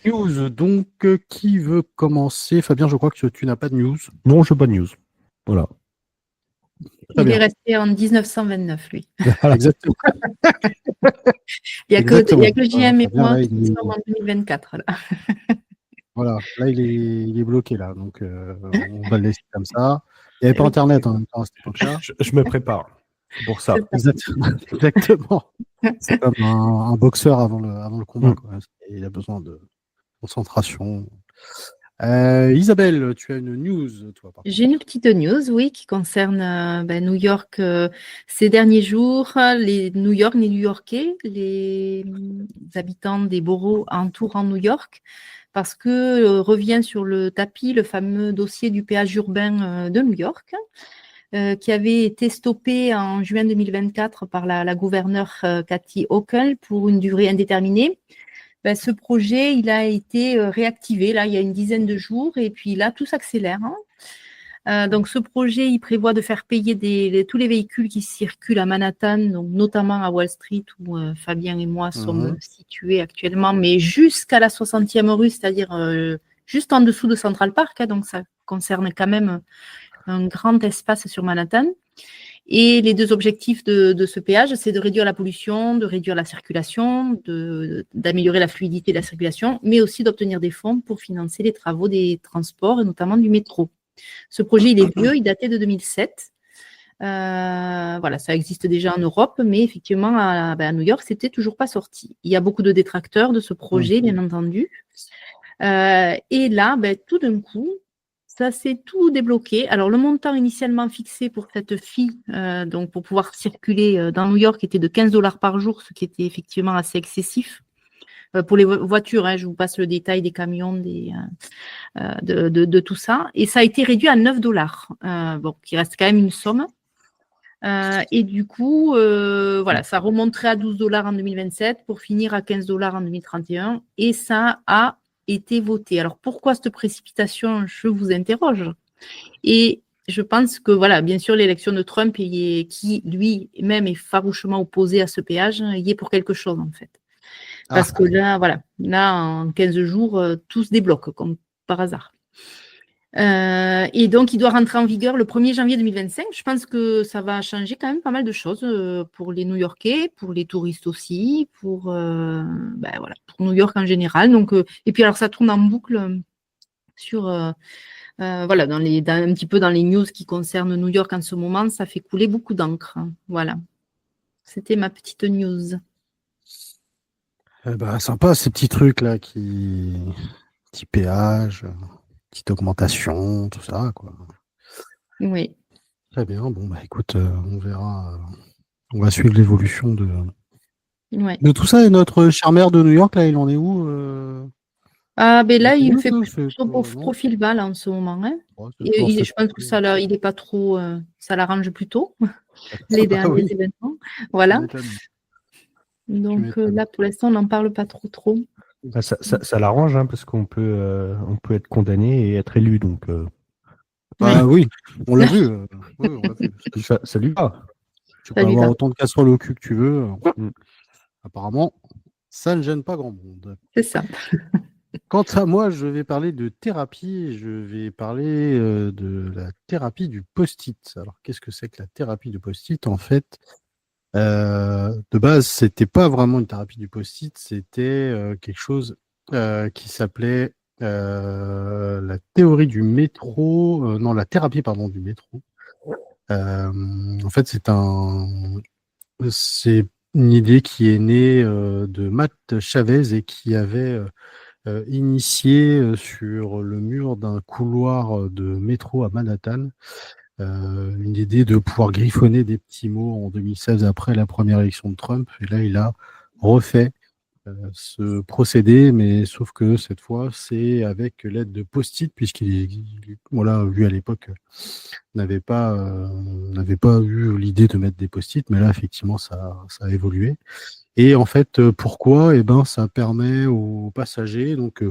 news, donc, qui veut commencer? Fabien, je crois que tu n'as pas de news. Non, je n'ai pas de news. Voilà. Très Il bien. est resté en 1929, lui. Exactement. Il n'y a Exactement. que JM et Fabien, moi là, qui sommes en 2024. Là. voilà, là, il est bloqué, là. Donc, on va le laisser comme ça. Il n'y avait pas Internet en même temps à cette époque-là. Je me prépare. C'est pour ça. Exactement. Exactement. C'est comme un boxeur avant le combat, quoi. Il a besoin de concentration. Isabelle, tu as une news, toi, par contre. J'ai une petite news, oui, qui concerne New York ces derniers jours. Les New-Yorkais, les habitants des boroughs entourant New York, parce que revient sur le tapis le fameux dossier du péage urbain de New York, qui avait été stoppé en juin 2024 par la gouverneure Kathy Hochul pour une durée indéterminée. Ce projet, il a été réactivé là, il y a une dizaine de jours, et puis là, tout s'accélère. Donc, ce projet, il prévoit de faire payer tous les véhicules qui circulent à Manhattan, donc notamment à Wall Street, où Fabien et moi sommes situés actuellement, mais jusqu'à la 60e rue, c'est-à-dire juste en dessous de Central Park, donc ça concerne quand même un grand espace sur Manhattan. Et les deux objectifs de ce péage, c'est de réduire la pollution, de réduire la circulation, d'améliorer la fluidité de la circulation, mais aussi d'obtenir des fonds pour financer les travaux des transports et notamment du métro. Ce projet, il est vieux, il datait de 2007. Voilà, ça existe déjà en Europe, mais effectivement, à New York, c'était toujours pas sorti. Il y a beaucoup de détracteurs de ce projet, bien entendu. Et là, tout d'un coup, ça s'est tout débloqué. Alors, le montant initialement fixé pour cette fille, donc pour pouvoir circuler dans New York, était de $15 par jour, ce qui était effectivement assez excessif. Pour les voitures, je vous passe le détail des camions, de tout ça. Et ça a été réduit à $9, qui reste quand même une somme. Et du coup, voilà, ça remonterait à $12 en 2027 pour finir à $15 en 2031. Et ça a été voté. Alors, pourquoi cette précipitation? Je vous interroge. Et je pense que, voilà, bien sûr, l'élection de Trump, qui lui-même est farouchement opposé à ce péage, y est pour quelque chose, en fait. Parce que là, voilà, là, en 15 jours, tout se débloque, comme par hasard. Et donc, il doit rentrer en vigueur le 1er janvier 2025. Je pense que ça va changer quand même pas mal de choses pour les New-Yorkais, pour les touristes aussi, pour New York en général. Donc, et puis, alors, ça tourne en boucle sur... voilà, un petit peu dans les news qui concernent New York en ce moment, ça fait couler beaucoup d'encre. Voilà. C'était ma petite news. Sympa, ces petits trucs-là Petit péage, petite augmentation, tout ça, quoi. Oui. Très bien. Bon, écoute, on verra. On va suivre l'évolution de tout ça. Et notre cher maire de New York, là, il en est où Là, il fait plus profil bas là, en ce moment. Ouais, je pense que il n'est pas trop. Ça l'arrange plutôt, les derniers événements. Voilà. Donc là, pour l'instant, on n'en parle pas trop. Ça l'arrange, parce qu'on peut être condamné et être élu. Donc, oui, on l'a vu. Oui, on l'a vu. Ça lui va. Tu peux avoir autant de casseroles au cul que tu veux. Apparemment, ça ne gêne pas grand monde. C'est ça. Quant à moi, je vais parler de thérapie. Je vais parler de la thérapie du post-it. Alors, qu'est-ce que c'est que la thérapie du post-it? En fait, de base, c'était pas vraiment une thérapie du post-it. C'était quelque chose qui s'appelait la théorie du métro. Non, la thérapie, pardon, du métro. En fait, c'est une idée qui est née de Matt Chavez et qui avait initié sur le mur d'un couloir de métro à Manhattan une idée de pouvoir griffonner des petits mots en 2016 après la première élection de Trump. Et là, il a refait ce procédé, mais sauf que cette fois, c'est avec l'aide de post-it, puisqu'il, voilà, vu à l'époque, n'avait pas eu l'idée de mettre des post-it, mais là, effectivement, ça a évolué. Et en fait, pourquoi? Ça permet aux passagers, donc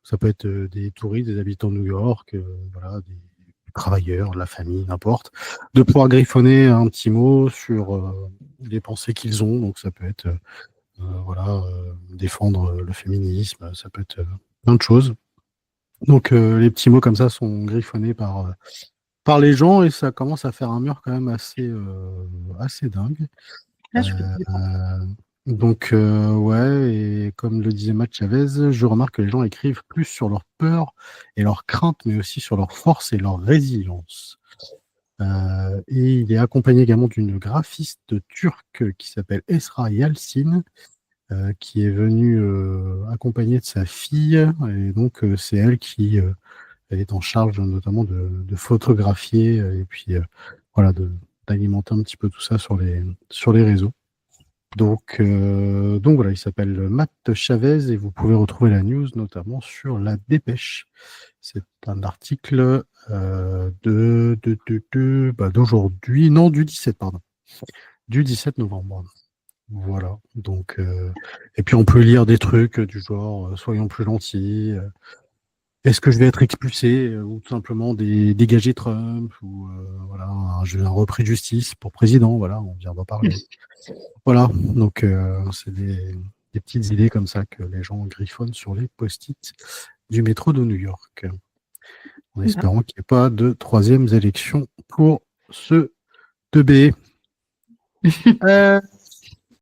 ça peut être des touristes, des habitants de New York, voilà, des travailleurs, de la famille, n'importe, de pouvoir griffonner un petit mot sur les pensées qu'ils ont. Donc ça peut être défendre le féminisme, ça peut être plein de choses. Donc les petits mots comme ça sont griffonnés par les gens et ça commence à faire un mur quand même assez dingue. Ah, je peux te répondre. Donc ouais, et comme le disait Matt Chavez, je remarque que les gens écrivent plus sur leur peur et leurs craintes, mais aussi sur leur force et leur résilience. Et il est accompagné également d'une graphiste turque qui s'appelle Esra Yalcin, qui est venue accompagnée de sa fille. Et donc, c'est elle qui elle est en charge notamment de photographier et puis voilà, d'alimenter un petit peu tout ça sur les réseaux. Donc voilà, il s'appelle Matt Chavez et vous pouvez retrouver la news notamment sur La Dépêche. C'est un article d'aujourd'hui, non, du 17, pardon. Du 17 novembre. Voilà. Donc, et puis on peut lire des trucs du genre soyons plus gentils. Est-ce que je vais être expulsé ou tout simplement dégager Trump ou voilà un repris de justice pour président. Voilà, on vient d'en parler. Voilà. Donc c'est des petites idées comme ça que les gens griffonnent sur les post-it du métro de New York, en espérant qu'il n'y ait pas de troisième élection pour ce 2B.